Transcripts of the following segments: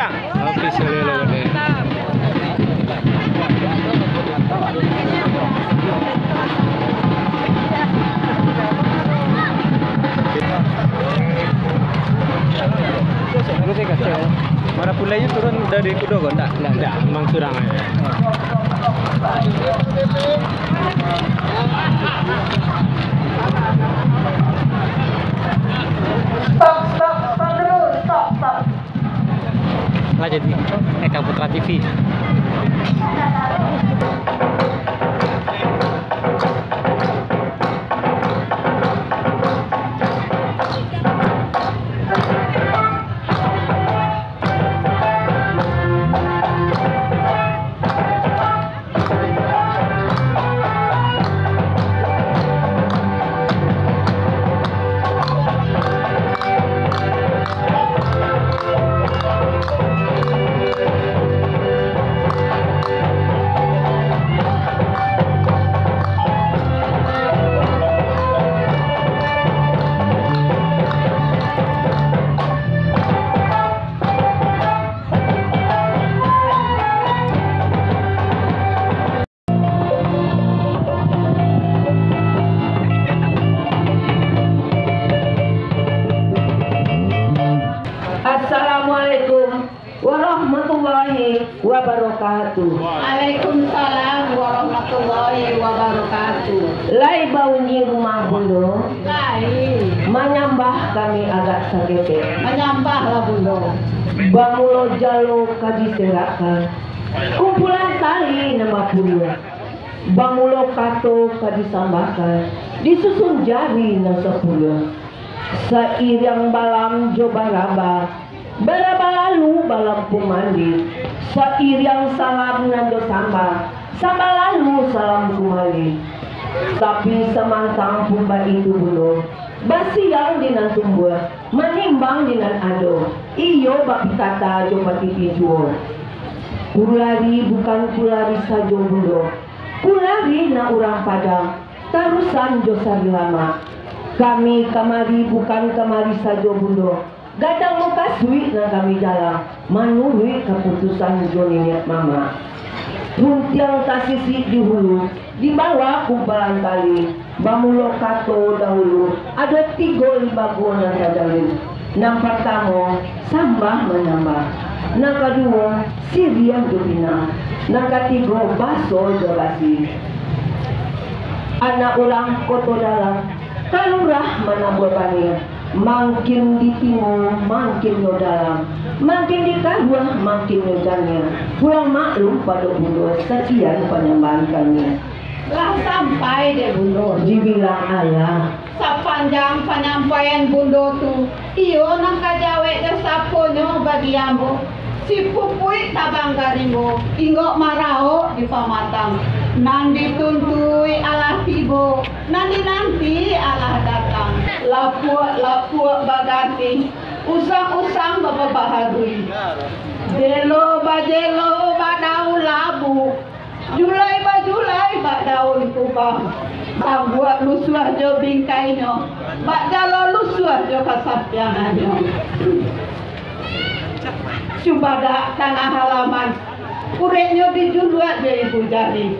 Dah, habis selera ni. Mara pulainya turun dari kuda kok? Enggak, memang curang aja. Stop dulu, stop. Lah jadi Eka Putra TV. Assalamualaikum warahmatullahi wabarakatuh. Waalaikumsalam warahmatullahi wabarakatuh. Lai baunyi rumah bulu, Lai, menyambah kami agak sakit. menyambahlah bulu. Bamulo jalo kadiserakan, kumpulan tali nama bulu. Bamulo kato kadisambahkan, disusun jari na 10. Seiring balam coba raba, beraba lalu balam pumandi. Seiring salam nando samba, samba lalu salam kumali. Tapi semantang pumba itu belum basiang dinan tumbuh, menimbang dinan ado. Iyo bak kata coba tipijuo. Kulari bukan kulari sajo bulo, kulari na urang padang, tarusan josari lama. Kami kamari bukan kamari saja bundo, gadang muka suik na kami jalan, manului keputusan Joni niat mama. Runtiang tasisi di hulu, di bawah kumpalan tali, bamulo kato dahulu, ada 3 baguan dadalin. Nang pertama, sambah menambah. Nang kedua, sirian dubina. Nang ketiga, baso jolasi. Anak ulang koto dalam, kalurah mana buatnya, makin di timur, makin di dalam, makin di kedua, makin di dalamnya. Pulang maklum pada bulu, sekian penyembahan kami. Lah sampai deh bulu. Dibilang ayah, Sepanjang penyampaian bulu tu, iyo nang kajawe ke saponyo bagi ambo. Si pupui tabang garimbo, ingok marao di pamatang. Nang dituntui alah tibo, nanti alah datang. Lapuak baganti, usang bapak bahagui. Jelo badau labu, julai badaun kubang. Bang buat lusuah jo bingkainyo, bak jalo lusuah jo kasapiananyo. Cuma dak tanah halaman, kureknya dijuluat dia ibu jari.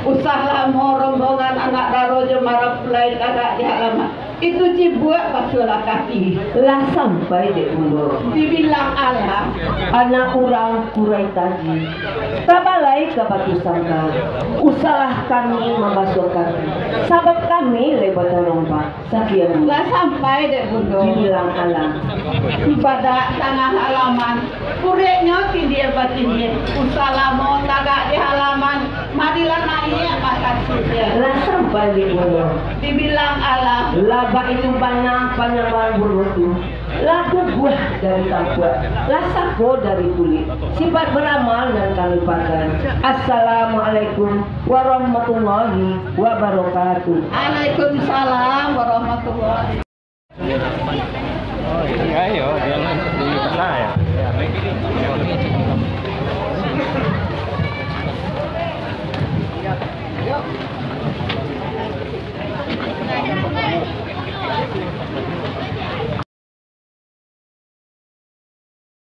Usahlah mau rombongan anak darojo marah pulai agak di halaman. Itu cibuat pasulah kaki. lah sampai di bulu. Dibilang Allah, Anak orang kurai tadi, tabalai kebatusan kami. Usalah kami membasuhkan, sahabat kami lebat lompat. Sekian lah sampai dek bundo. dibilang alam. Pada tanah halaman, kureknya dia batinnya. Usahlah mau tagak di halaman, marilah naik makan sudah. Lah sampai di bulu. Dibilang Allah, Laba itu banyak panjang bulu itu. Lagu buah dari tampuk, lah sako dari kulit. Sifat beramal dan kami pakai. Assalamualaikum warahmatullahi wabarakatuh. Waalaikumsalam warahmatullahi. Oh iya, ayo jangan dipercaya.